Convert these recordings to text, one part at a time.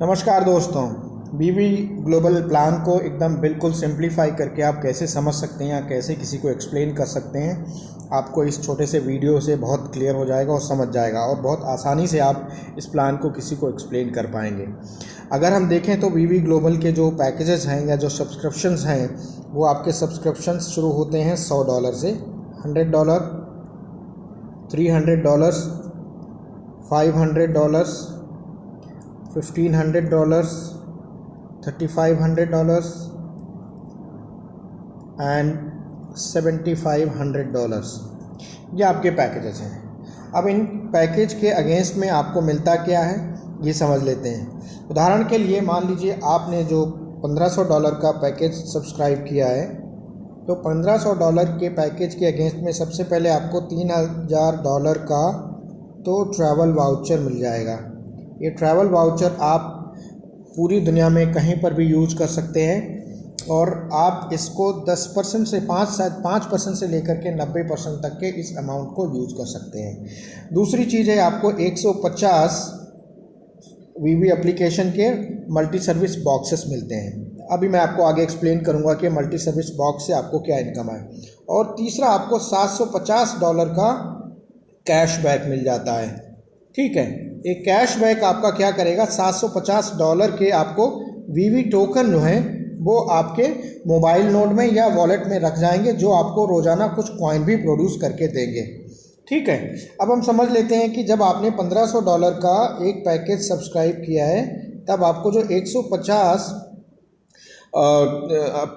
नमस्कार दोस्तों। बीवी ग्लोबल प्लान को एकदम बिल्कुल सिंप्लीफाई करके आप कैसे समझ सकते हैं या कैसे किसी को एक्सप्लेन कर सकते हैं, आपको इस छोटे से वीडियो से बहुत क्लियर हो जाएगा और समझ जाएगा और बहुत आसानी से आप इस प्लान को किसी को एक्सप्लेन कर पाएंगे। अगर हम देखें तो बीवी ग्लोबल के जो पैकेजेस हैं या जो सब्सक्रिप्शंस हैं, वो आपके सब्सक्रिप्शंस शुरू होते हैं $100 से, $100, $300, $500, $1,500, $3,500 एंड $7,500। ये आपके पैकेजेस हैं। अब इन पैकेज के अगेंस्ट में आपको मिलता क्या है ये समझ लेते हैं। उदाहरण के लिए मान लीजिए आपने जो $1,500 का पैकेज सब्सक्राइब किया है, तो $1,500 के पैकेज के अगेंस्ट में सबसे पहले आपको $3,000 का तो ट्रैवल वाउचर मिल जाएगा। ये ट्रैवल वाउचर आप पूरी दुनिया में कहीं पर भी यूज कर सकते हैं और आप इसको 10% से 5% से लेकर के 90% तक के इस अमाउंट को यूज कर सकते हैं। दूसरी चीज़ है, आपको 150 वीवी एप्लीकेशन के मल्टी सर्विस बॉक्सेस मिलते हैं। अभी मैं आपको आगे एक्सप्लेन करूंगा कि मल्टी सर्विस बॉक्स से आपको क्या इनकम है। और तीसरा, आपको $750 का कैशबैक मिल जाता है। ठीक है, एक कैशबैक आपका क्या करेगा, $750 के आपको वीवी टोकन जो है वो आपके मोबाइल नोड में या वॉलेट में रख जाएंगे, जो आपको रोज़ाना कुछ कॉइन भी प्रोड्यूस करके देंगे। ठीक है, अब हम समझ लेते हैं कि जब आपने $1,500 का एक पैकेज सब्सक्राइब किया है, तब आपको जो 150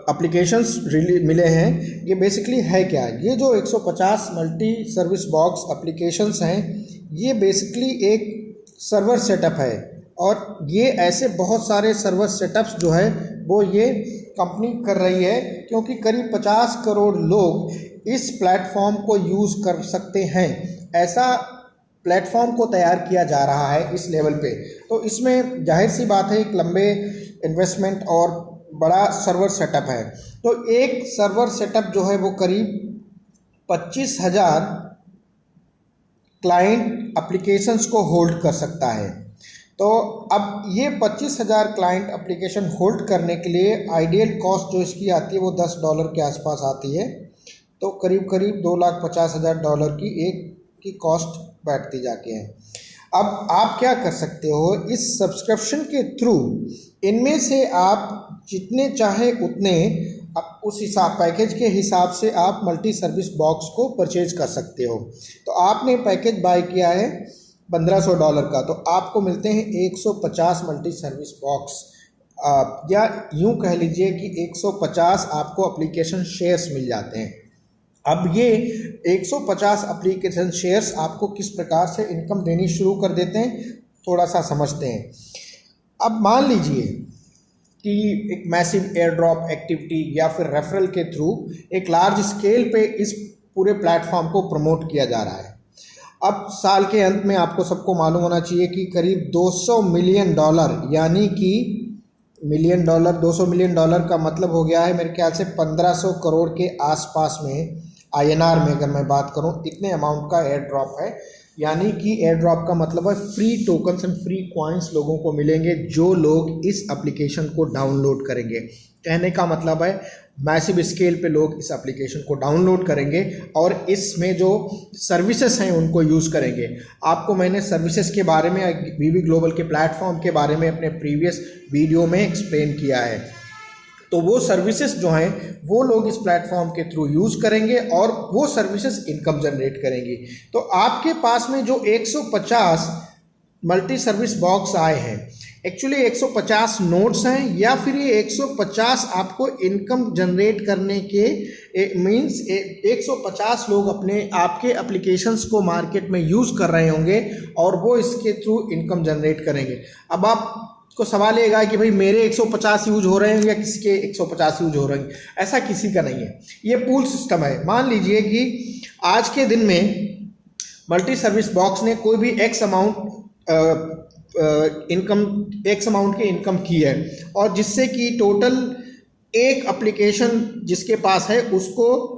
एप्लीकेशंस मिले हैं, ये बेसिकली है क्या। ये जो 150 मल्टी सर्विस बॉक्स एप्लीकेशंस हैं, ये बेसिकली एक सर्वर सेटअप है और ये ऐसे बहुत सारे सर्वर सेटअप्स जो है वो ये कंपनी कर रही है, क्योंकि करीब 50 करोड़ लोग इस प्लेटफॉर्म को यूज़ कर सकते हैं। ऐसा प्लेटफॉर्म को तैयार किया जा रहा है इस लेवल पे। तो इसमें जाहिर सी बात है एक लंबे इन्वेस्टमेंट और बड़ा सर्वर सेटअप है। तो एक सर्वर सेटअप जो है वो करीब 25,000 क्लाइंट एप्लीकेशंस को होल्ड कर सकता है। तो अब ये 25,000 क्लाइंट एप्लीकेशन होल्ड करने के लिए आइडियल कॉस्ट जो इसकी आती है वो $10 के आसपास आती है। तो करीब $2,50,000 की कॉस्ट बैठती जाके है। अब आप क्या कर सकते हो, इस सब्सक्रिप्शन के थ्रू इनमें से आप जितने चाहे उतने उस हिसाब पैकेज के हिसाब से आप मल्टी सर्विस बॉक्स को परचेज कर सकते हो। तो आपने पैकेज बाय किया है $1,500 का, तो आपको मिलते हैं 150 मल्टी सर्विस बॉक्स, या यूं कह लीजिए कि 150 आपको एप्लीकेशन शेयर्स मिल जाते हैं। अब ये 150 एप्लीकेशन शेयर्स आपको किस प्रकार से इनकम देनी शुरू कर देते हैं, थोड़ा सा समझते हैं। अब मान लीजिए कि एक मैसिव एयर ड्रॉप एक्टिविटी या फिर रेफरल के थ्रू एक लार्ज स्केल पे इस पूरे प्लेटफॉर्म को प्रमोट किया जा रहा है। अब साल के अंत में आपको सबको मालूम होना चाहिए कि करीब $200 मिलियन, यानी कि $200 मिलियन का मतलब हो गया है मेरे ख्याल से 1500 करोड़ के आसपास में, INR में अगर मैं बात करूं, इतने अमाउंट का एयर ड्रॉप है। यानी कि एयर ड्रॉप का मतलब है free tokens and free coins लोगों को मिलेंगे जो लोग इस एप्लीकेशन को डाउनलोड करेंगे। कहने का मतलब है मैसिव स्केल पे लोग इस एप्लीकेशन को डाउनलोड करेंगे और इसमें जो सर्विसेज हैं उनको यूज़ करेंगे। आपको मैंने सर्विसेज के बारे में, बीवी ग्लोबल के प्लेटफॉर्म के बारे में अपने प्रीवियस वीडियो में एक्सप्लेन किया है। तो वो सर्विसेज जो हैं वो लोग इस प्लेटफॉर्म के थ्रू यूज़ करेंगे और वो सर्विसेज इनकम जनरेट करेंगी। तो आपके पास में जो 150 मल्टी सर्विस बॉक्स आए हैं, एक्चुअली 150 नोट्स हैं या फिर ये 150 आपको इनकम जनरेट करने के मीन्स 150 लोग अपने आपके एप्लीकेशंस को मार्केट में यूज़ कर रहे होंगे और वो इसके थ्रू इनकम जनरेट करेंगे। अब आप को सवाल ये है कि भाई मेरे 150 यूज हो रहे हैं या किसी के 150 यूज हो रहे हैं। ऐसा किसी का नहीं है, ये पूल सिस्टम है। मान लीजिए कि आज के दिन में मल्टी सर्विस बॉक्स ने कोई भी एक्स अमाउंट की इनकम की है और जिससे कि टोटल एक एप्लीकेशन जिसके पास है उसको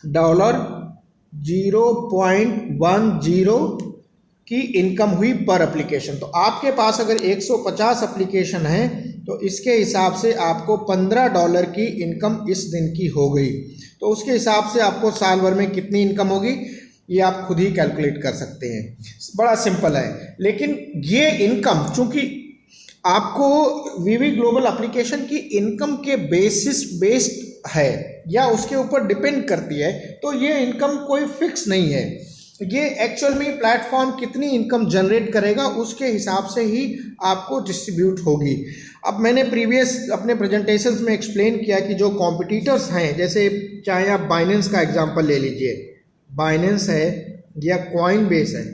$0.10 की इनकम हुई पर एप्लीकेशन। तो आपके पास अगर 150 एप्लीकेशन है तो इसके हिसाब से आपको $15 की इनकम इस दिन की हो गई। तो उसके हिसाब से आपको साल भर में कितनी इनकम होगी ये आप खुद ही कैलकुलेट कर सकते हैं, बड़ा सिंपल है। लेकिन ये इनकम चूंकि आपको वीवी ग्लोबल एप्लीकेशन की इनकम के बेसिस बेस्ड है या उसके ऊपर डिपेंड करती है, तो ये इनकम कोई फिक्स नहीं है। ये एक्चुअल में प्लेटफॉर्म कितनी इनकम जनरेट करेगा उसके हिसाब से ही आपको डिस्ट्रीब्यूट होगी। अब मैंने प्रीवियस अपने प्रेजेंटेशंस में एक्सप्लेन किया कि जो कॉम्पिटिटर्स हैं, जैसे चाहे आप बाइनेंस का एग्जांपल ले लीजिए, बाइनेंस है या कॉइनबेस है,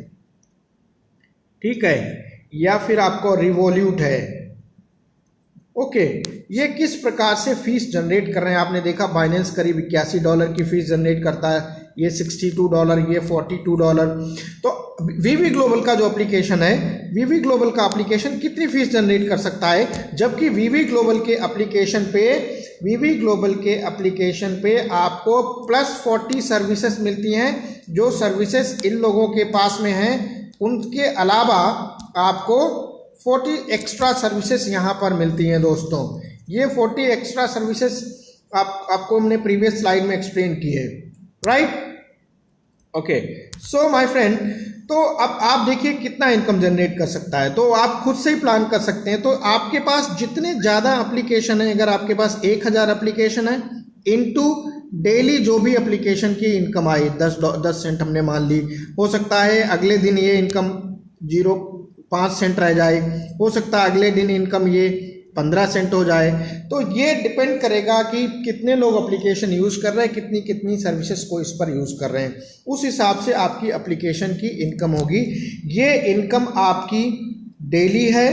ठीक है, या फिर आपको रिवॉल्यूट है, ओके, ये किस प्रकार से फीस जनरेट कर रहे हैं। आपने देखा बाइनेंस करीब $81 की फीस जनरेट करता है, ये $62, ये $42। तो वीवी ग्लोबल का जो एप्लीकेशन है, वीवी ग्लोबल का एप्लीकेशन कितनी फीस जनरेट कर सकता है, जबकि वीवी ग्लोबल के एप्लीकेशन पे आपको +40 सर्विसेज मिलती हैं। जो सर्विसेज इन लोगों के पास में हैं उनके अलावा आपको 40 एक्स्ट्रा सर्विसेज यहाँ पर मिलती हैं दोस्तों। ये 40 एक्स्ट्रा सर्विसेज आपको हमने प्रीवियस स्लाइड में एक्सप्लेन की है, right, okay. So my friend, तो अब आप देखिए कितना इनकम जनरेट कर सकता है, तो आप खुद से ही प्लान कर सकते हैं। तो आपके पास जितने ज़्यादा एप्लीकेशन है, अगर आपके पास 1000 एप्लीकेशन है इनटू डेली जो भी एप्लीकेशन की इनकम आई 10 सेंट हमने मान ली, हो सकता है अगले दिन ये इनकम 0.5 सेंट रह जाए, हो सकता है अगले दिन इनकम ये 15 सेंट हो जाए। तो ये डिपेंड करेगा कि कितने लोग एप्लीकेशन यूज़ कर रहे हैं, कितनी सर्विसेज को इस पर यूज़ कर रहे हैं, उस हिसाब से आपकी एप्लीकेशन की इनकम होगी। ये इनकम आपकी डेली है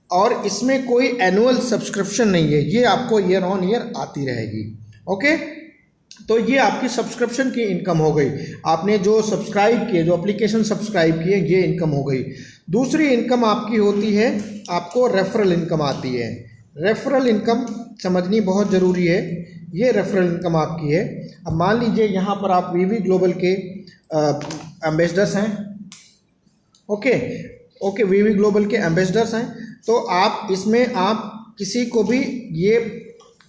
और इसमें कोई एनुअल सब्सक्रिप्शन नहीं है, ये आपको ईयर ऑन ईयर आती रहेगी, ओके। तो ये आपकी सब्सक्रिप्शन की इनकम हो गई, आपने जो सब्सक्राइब किए, जो एप्लीकेशन सब्सक्राइब किए, ये इनकम हो गई। दूसरी इनकम आपकी होती है, आपको रेफरल इनकम आती है। रेफरल इनकम समझनी बहुत ज़रूरी है, ये रेफरल इनकम आपकी है। अब मान लीजिए यहाँ पर आप वीवी ग्लोबल के एम्बेसडर्स हैं, ओके, वीवी ग्लोबल के एम्बेसडर्स हैं, तो आप इसमें आप किसी को भी ये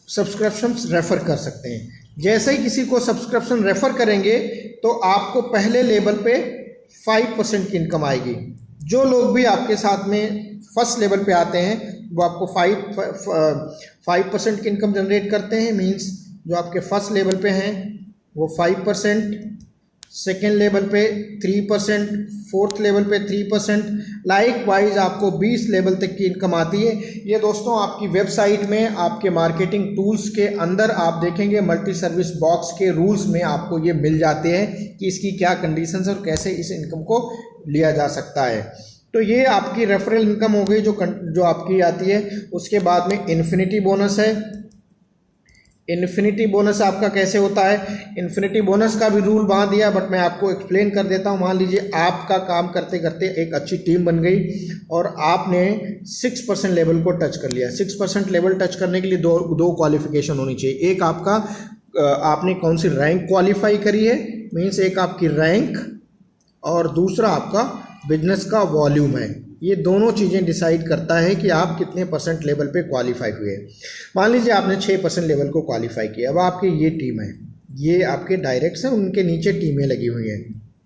सब्सक्रिप्शन रेफ़र कर सकते हैं। जैसे ही किसी को सब्सक्रिप्शन रेफ़र करेंगे तो आपको पहले लेवल पे 5% की इनकम आएगी। जो लोग भी आपके साथ में फर्स्ट लेवल पे आते हैं वो आपको 5% की इनकम जनरेट करते हैं, मींस जो आपके फर्स्ट लेवल पे हैं वो 5%, सेकेंड लेवल पे 3%, फोर्थ लेवल पे 3%, लाइक वाइज आपको 20 लेवल तक की इनकम आती है। ये दोस्तों आपकी वेबसाइट में आपके मार्केटिंग टूल्स के अंदर आप देखेंगे, मल्टी सर्विस बॉक्स के रूल्स में आपको ये मिल जाते हैं कि इसकी क्या कंडीशंस और कैसे इस इनकम को लिया जा सकता है। तो ये आपकी रेफरल इनकम हो गई जो आपकी आती है। उसके बाद में इन्फिनिटी बोनस है। इन्फिनिटी बोनस आपका कैसे होता है, इन्फिनिटी बोनस का भी रूल बना दिया, बट मैं आपको एक्सप्लेन कर देता हूँ। मान लीजिए आपका काम करते करते एक अच्छी टीम बन गई और आपने 6% लेवल को टच कर लिया। 6% लेवल टच करने के लिए दो क्वालिफिकेशन होनी चाहिए। एक आपका आपने कौन सी रैंक क्वालिफाई करी है, मीन्स एक आपकी रैंक, और दूसरा आपका बिजनेस का वॉल्यूम है। ये दोनों चीज़ें डिसाइड करता है कि आप कितने % लेवल पे क्वालिफाई हुए। मान लीजिए आपने 6% लेवल को क्वालिफाई किया। अब आपकी ये टीम है, ये आपके डायरेक्ट्स हैं, उनके नीचे टीमें लगी हुई हैं,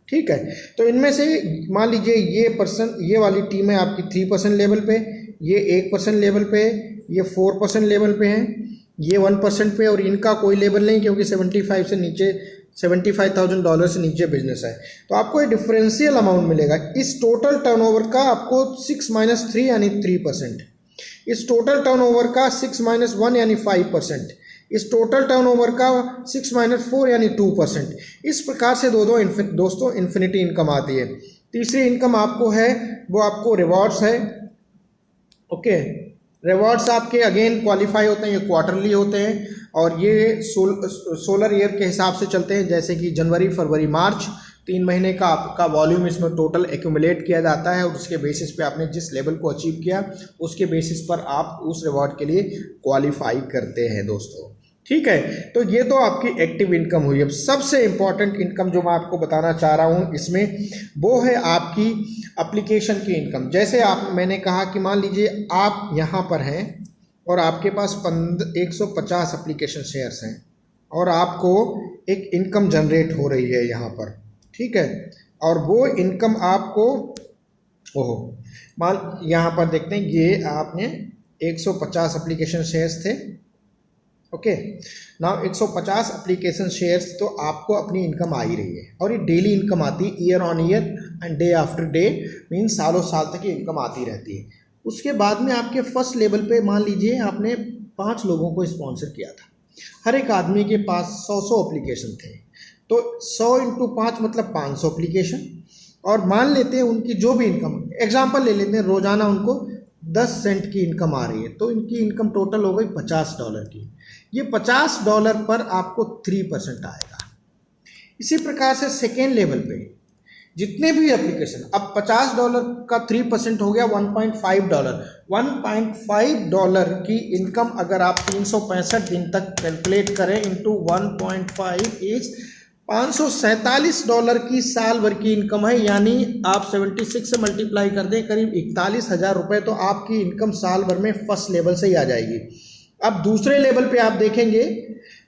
ठीक है। तो इनमें से मान लीजिए ये वाली टीम है आपकी 3% लेवल पे, ये 1% लेवल पे, ये 4% लेवल पे हैं, ये 1% पे, और इनका कोई लेवल नहीं क्योंकि 75,000 से नीचे बिजनेस है। तो आपको ये डिफरेंशियल अमाउंट मिलेगा। इस टोटल टर्नओवर का आपको 6 - 3 यानी 3%, इस टोटल टर्नओवर का 6 - 1 यानी 5%, इस टोटल टर्नओवर का 6 - 4 यानी 2%। इस प्रकार से दोस्तों इन्फिनिटी इनकम आती है। तीसरी इनकम आपको है वो आपको रिवॉर्ड्स है, ओके। रिवॉर्ड्स आपके अगेन क्वालिफाई होते हैं, ये क्वार्टरली होते हैं और ये सोलर ईयर के हिसाब से चलते हैं। जैसे कि जनवरी, फरवरी, मार्च 3 महीने का आपका वॉल्यूम इसमें टोटल एक्यूमुलेट किया जाता है और उसके बेसिस पे आपने जिस लेवल को अचीव किया उसके बेसिस पर आप उस रिवॉर्ड के लिए क्वालिफाई करते हैं दोस्तों, ठीक है, तो ये तो आपकी एक्टिव इनकम हुई। अब सबसे इम्पॉर्टेंट इनकम जो मैं आपको बताना चाह रहा हूँ इसमें, वो है आपकी एप्लीकेशन की इनकम। जैसे मैंने कहा कि मान लीजिए आप यहाँ पर हैं और आपके पास 150 एप्लीकेशन शेयर्स हैं और आपको एक इनकम जनरेट हो रही है यहाँ पर, ठीक है, और वो इनकम आपको मान यहाँ पर देखते हैं, ये आपने 150 एप्लीकेशन शेयर्स थे, ओके नाउ 150 एप्लीकेशन शेयर्स, तो आपको अपनी इनकम आ ही रही है और ये डेली इनकम आती है, year on year and day after day, means सालों साल तक ये इनकम आती रहती है। उसके बाद में आपके फर्स्ट लेवल पे मान लीजिए आपने 5 लोगों को स्पॉन्सर किया था, हर एक आदमी के पास 100 एप्लीकेशन थे, तो 100 इंटू 5 मतलब 500 एप्लीकेशन, और मान लेते हैं उनकी जो भी इनकम, एग्जाम्पल ले लेते हैं, रोजाना उनको 10 सेंट की इनकम आ रही है, तो इनकी इनकम टोटल हो गई $50 की। ये $50 पर आपको 3% आएगा। इसी प्रकार से सेकेंड लेवल पे जितने भी एप्लीकेशन, अब $50 का 3% हो गया $1.5। $1.5 की इनकम अगर आप 365 दिन तक कैलकुलेट करें इंटू 1.5 इज $547 की साल भर की इनकम है, यानी आप 76 से मल्टीप्लाई कर दें, करीब 41,000 रुपये तो आपकी इनकम साल भर में फर्स्ट लेवल से ही आ जाएगी। अब दूसरे लेवल पे आप देखेंगे,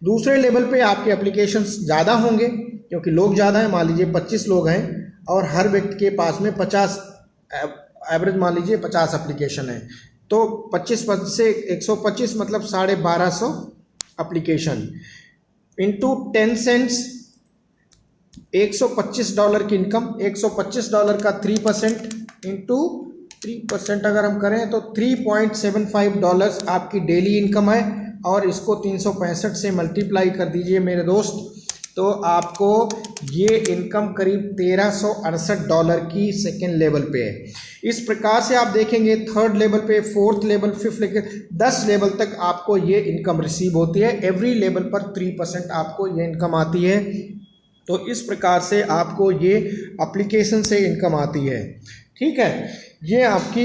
दूसरे लेवल पे आपके एप्लीकेशंस ज़्यादा होंगे क्योंकि लोग ज़्यादा हैं, मान लीजिए 25 लोग हैं और हर व्यक्ति के पास में 50 एवरेज मान लीजिए 50 एप्लीकेशन है, तो 25 से 125 मतलब 1250 एप्लीकेशन इंटू 10 सेंट्स, $125 की इनकम, $125 का 3% इंटू 3% अगर हम करें तो $3.75 आपकी डेली इनकम है, और इसको 365 से मल्टीप्लाई कर दीजिए मेरे दोस्त, तो आपको ये इनकम करीब $1368 की सेकेंड लेवल पे है। इस प्रकार से आप देखेंगे थर्ड लेवल पे, fourth level, fifth level, 10 level तक आपको ये इनकम रिसीव होती है। एवरी लेवल पर 3% आपको ये इनकम आती है। तो इस प्रकार से आपको ये एप्लीकेशन से इनकम आती है, ठीक है। ये आपकी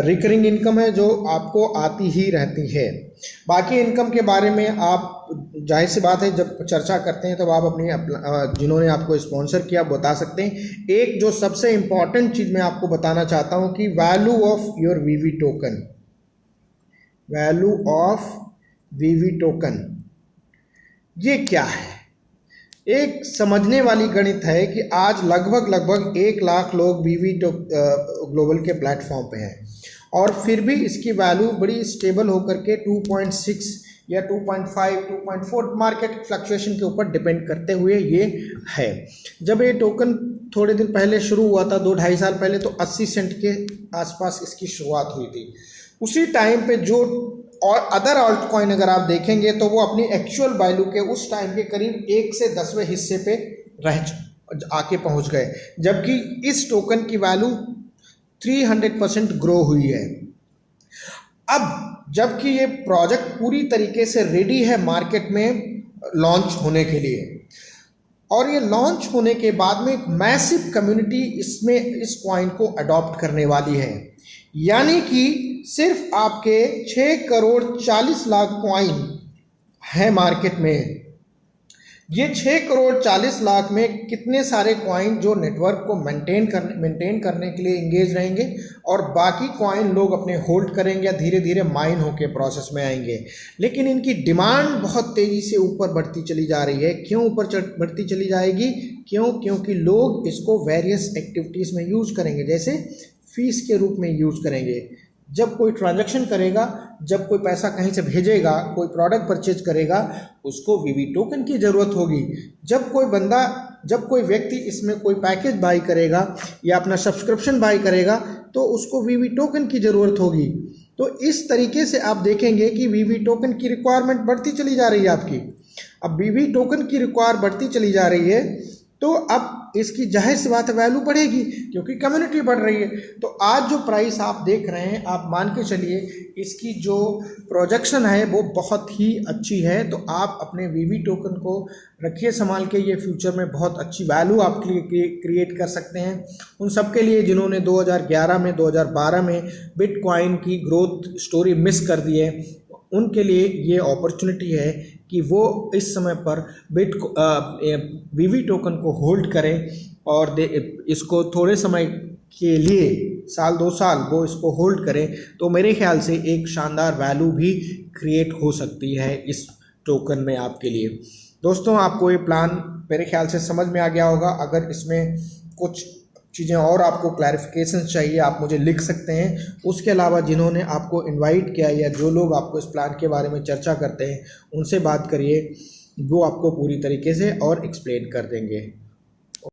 रिकरिंग इनकम है जो आपको आती ही रहती है। बाकी इनकम के बारे में आप, जाहिर सी बात है, जब चर्चा करते हैं तो आप अपनी जिन्होंने आपको स्पॉन्सर किया बता सकते हैं। एक जो सबसे इम्पॉर्टेंट चीज़ मैं आपको बताना चाहता हूँ कि value of your VV token, value of VV token ये क्या है? एक समझने वाली गणित है कि आज लगभग 1 लाख लोग वीवी ग्लोबल के प्लेटफॉर्म पे हैं और फिर भी इसकी वैल्यू बड़ी स्टेबल होकर के 2.6 या 2.5, 2.4 मार्केट फ्लक्चुएशन के ऊपर डिपेंड करते हुए ये है। जब ये टोकन थोड़े दिन पहले शुरू हुआ था, 2-2.5 साल पहले, तो 80 सेंट के आसपास इसकी शुरुआत हुई थी। उसी टाइम पे जो और अदर ऑल्ट कॉइन अगर आप देखेंगे तो वो अपनी एक्चुअल वैल्यू के उस टाइम के करीब 1 से 10वें हिस्से पे आके पहुंच गए, जबकि इस टोकन की वैल्यू 300% ग्रो हुई है। अब जबकि ये प्रोजेक्ट पूरी तरीके से रेडी है मार्केट में लॉन्च होने के लिए, और ये लॉन्च होने के बाद में एक मैसिव कम्युनिटी इसमें इस कॉइन को अडॉप्ट करने वाली है। यानी कि सिर्फ आपके 6,40,00,000 कॉइन है मार्केट में। ये 6,40,00,000 में कितने सारे कॉइन जो नेटवर्क को मेंटेन करने के लिए इंगेज रहेंगे, और बाकी कॉइन लोग अपने होल्ड करेंगे या धीरे धीरे माइन होके प्रोसेस में आएंगे। लेकिन इनकी डिमांड बहुत तेज़ी से ऊपर बढ़ती चली जा रही है। क्यों ऊपर बढ़ती चली जाएगी? क्योंकि लोग इसको वेरियस एक्टिविटीज़ में यूज़ करेंगे, जैसे फीस के रूप में यूज़ करेंगे। जब कोई ट्रांजैक्शन करेगा, जब कोई पैसा कहीं से भेजेगा, कोई प्रोडक्ट परचेज करेगा, उसको वीवी टोकन की ज़रूरत होगी। जब कोई व्यक्ति इसमें कोई पैकेज बाई करेगा या अपना सब्सक्रिप्शन बाई करेगा, तो उसको वीवी टोकन की ज़रूरत होगी। तो इस तरीके से आप देखेंगे कि वीवी टोकन की रिक्वायरमेंट बढ़ती चली जा रही है आपकी। अब वीवी टोकन की रिक्वायर बढ़ती चली जा रही है, तो अब इसकी जाहिर सी बात है वैल्यू बढ़ेगी, क्योंकि कम्युनिटी बढ़ रही है। तो आज जो प्राइस आप देख रहे हैं, आप मान के चलिए इसकी जो प्रोजेक्शन है वो बहुत ही अच्छी है। तो आप अपने वीवी टोकन को रखिए संभाल के, ये फ्यूचर में बहुत अच्छी वैल्यू आप क्रिएट कर सकते हैं। उन सब के लिए जिन्होंने 2011 में 2012 में बिटकॉइन की ग्रोथ स्टोरी मिस कर दी है, उनके लिए ये अपॉर्चुनिटी है कि वो इस समय पर वीवी टोकन को होल्ड करें और इसको थोड़े समय के लिए, साल 2 साल वो इसको होल्ड करें, तो मेरे ख्याल से एक शानदार वैल्यू भी क्रिएट हो सकती है इस टोकन में आपके लिए। दोस्तों, आपको ये प्लान मेरे ख्याल से समझ में आ गया होगा। अगर इसमें कुछ चीज़ें और आपको क्लैरिफिकेशन चाहिए, आप मुझे लिख सकते हैं। उसके अलावा जिन्होंने आपको इनवाइट किया या जो लोग आपको इस प्लान के बारे में चर्चा करते हैं, उनसे बात करिए, वो आपको पूरी तरीके से और एक्सप्लेन कर देंगे।